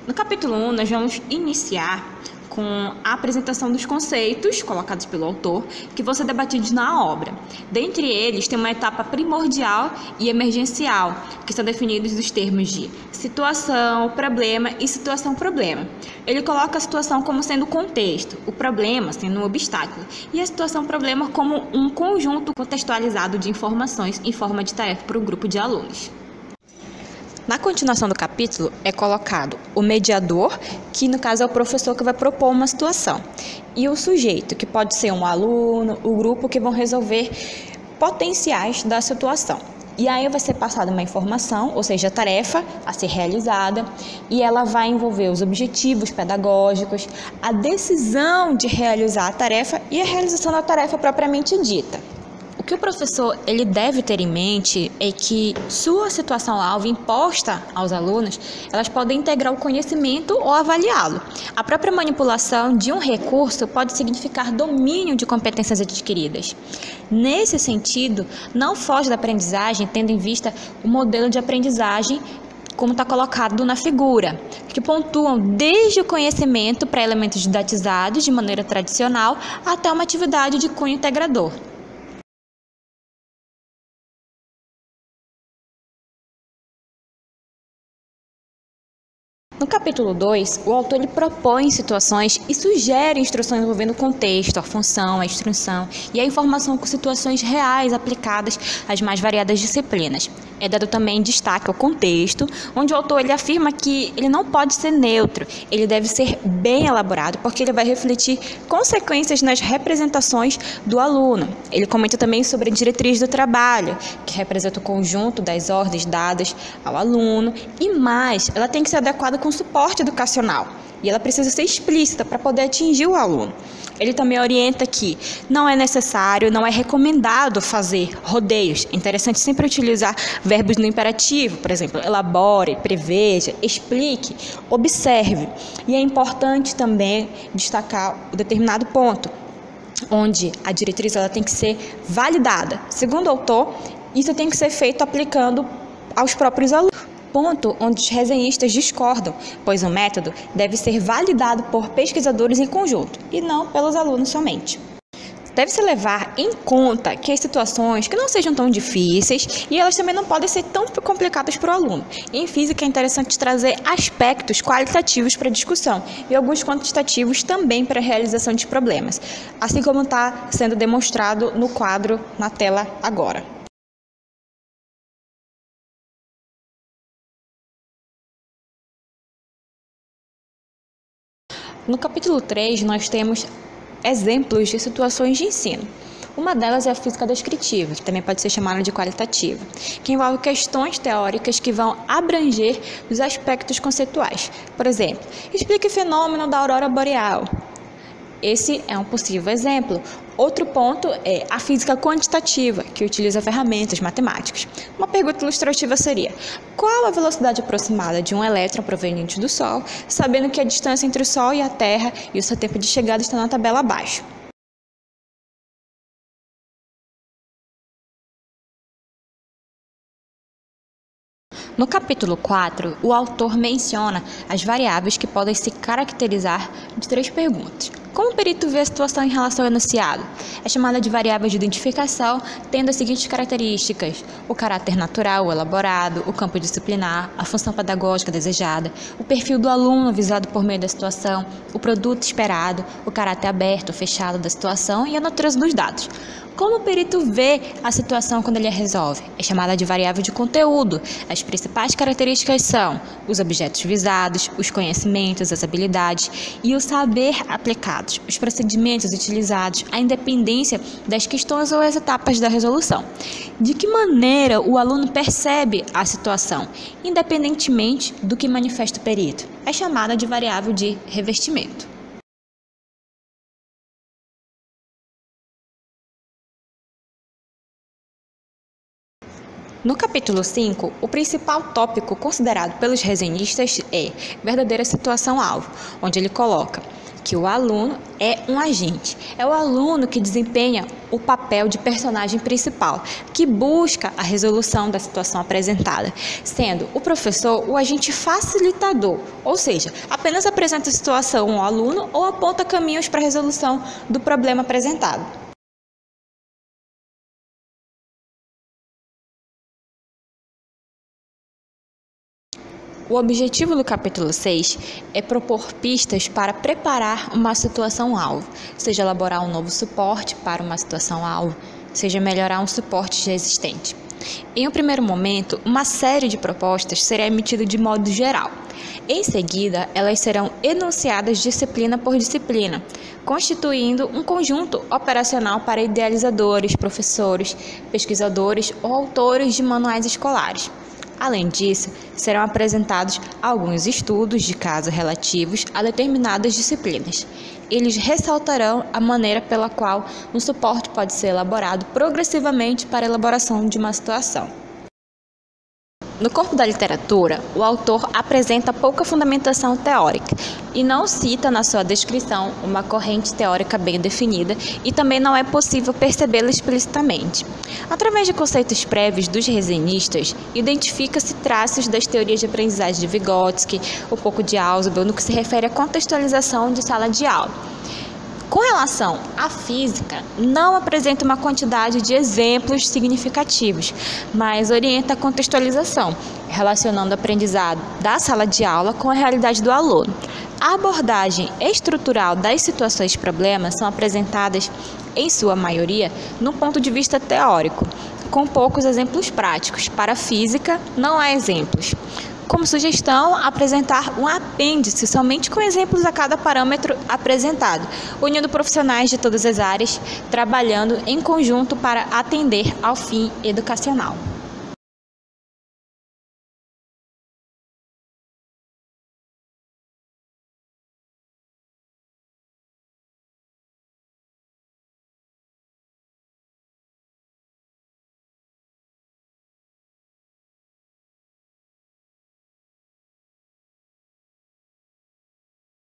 No capítulo 1, nós vamos iniciar com a apresentação dos conceitos colocados pelo autor que vão ser debatidos na obra. Dentre eles, tem uma etapa primordial e emergencial, que são definidos os termos de situação, problema e situação-problema. Ele coloca a situação como sendo o contexto, o problema sendo um obstáculo e a situação-problema como um conjunto contextualizado de informações em forma de tarefa para o grupo de alunos. Na continuação do capítulo é colocado o mediador, que no caso é o professor que vai propor uma situação, e o sujeito, que pode ser um aluno, o grupo que vão resolver potenciais da situação. E aí vai ser passada uma informação, ou seja, a tarefa a ser realizada, e ela vai envolver os objetivos pedagógicos, a decisão de realizar a tarefa e a realização da tarefa propriamente dita. O que o professor ele deve ter em mente é que sua situação-alvo imposta aos alunos, elas podem integrar o conhecimento ou avaliá-lo. A própria manipulação de um recurso pode significar domínio de competências adquiridas. Nesse sentido, não foge da aprendizagem tendo em vista o modelo de aprendizagem como está colocado na figura, que pontuam desde o conhecimento para elementos didatizados de maneira tradicional até uma atividade de cunho integrador. No capítulo 2, o autor ele propõe situações e sugere instruções envolvendo o contexto, a função, a instrução e a informação com situações reais aplicadas às mais variadas disciplinas. É dado também destaque ao contexto, onde o autor ele afirma que ele não pode ser neutro, ele deve ser bem elaborado, porque ele vai refletir consequências nas representações do aluno. Ele comenta também sobre a diretriz do trabalho, que representa o conjunto das ordens dadas ao aluno, e mais, ela tem que ser adequada com suporte educacional, e ela precisa ser explícita para poder atingir o aluno. Ele também orienta que não é necessário, não é recomendado fazer rodeios. É interessante sempre utilizar verbos no imperativo, por exemplo, elabore, preveja, explique, observe. E é importante também destacar um determinado ponto, onde a diretriz ela tem que ser validada. Segundo o autor, isso tem que ser feito aplicando aos próprios alunos. Ponto onde os resenhistas discordam, pois o método deve ser validado por pesquisadores em conjunto e não pelos alunos somente. Deve-se levar em conta que as situações que não sejam tão difíceis e elas também não podem ser tão complicadas para o aluno. E em física é interessante trazer aspectos qualitativos para a discussão e alguns quantitativos também para a realização de problemas, assim como está sendo demonstrado no quadro na tela agora. No capítulo 3, nós temos exemplos de situações de ensino. Uma delas é a física descritiva, que também pode ser chamada de qualitativa, que envolve questões teóricas que vão abranger os aspectos conceituais. Por exemplo, explique o fenômeno da aurora boreal. Esse é um possível exemplo. Outro ponto é a física quantitativa, que utiliza ferramentas matemáticas. Uma pergunta ilustrativa seria: qual a velocidade aproximada de um elétron proveniente do Sol, sabendo que a distância entre o Sol e a Terra e o seu tempo de chegada está na tabela abaixo? No capítulo 4, o autor menciona as variáveis que podem se caracterizar de 3 perguntas. Como o perito vê a situação em relação ao enunciado? É chamada de variável de identificação, tendo as seguintes características: o caráter natural, o elaborado, o campo disciplinar, a função pedagógica desejada, o perfil do aluno visado por meio da situação, o produto esperado, o caráter aberto ou fechado da situação e a natureza dos dados. Como o perito vê a situação quando ele a resolve? É chamada de variável de conteúdo. As principais características são os objetos visados, os conhecimentos, as habilidades e o saber aplicados, os procedimentos utilizados, a independência das questões ou as etapas da resolução. De que maneira o aluno percebe a situação, independentemente do que manifesta o perito? É chamada de variável de revestimento. No capítulo 5, o principal tópico considerado pelos resenhistas é verdadeira situação-alvo, onde ele coloca: que o aluno é um agente. É o aluno que desempenha o papel de personagem principal, que busca a resolução da situação apresentada, sendo o professor o agente facilitador, ou seja, apenas apresenta a situação ao aluno ou aponta caminhos para a resolução do problema apresentado. O objetivo do capítulo 6 é propor pistas para preparar uma situação-alvo, seja elaborar um novo suporte para uma situação-alvo, seja melhorar um suporte já existente. Em um primeiro momento, uma série de propostas será emitida de modo geral. Em seguida, elas serão enunciadas disciplina por disciplina, constituindo um conjunto operacional para idealizadores, professores, pesquisadores ou autores de manuais escolares. Além disso, serão apresentados alguns estudos de caso relativos a determinadas disciplinas. Eles ressaltarão a maneira pela qual um suporte pode ser elaborado progressivamente para a elaboração de uma situação. No corpo da literatura, o autor apresenta pouca fundamentação teórica e não cita na sua descrição uma corrente teórica bem definida e também não é possível percebê-la explicitamente. Através de conceitos prévios dos resenistas, identifica-se traços das teorias de aprendizagem de Vygotsky, um pouco de Ausubel, no que se refere à contextualização de sala de aula. Com relação à física, não apresenta uma quantidade de exemplos significativos, mas orienta a contextualização, relacionando o aprendizado da sala de aula com a realidade do aluno. A abordagem estrutural das situações-problemas são apresentadas, em sua maioria, no ponto de vista teórico, com poucos exemplos práticos. Para a física, não há exemplos. Como sugestão, apresentar um apêndice somente com exemplos a cada parâmetro apresentado, unindo profissionais de todas as áreas, trabalhando em conjunto para atender ao fim educacional.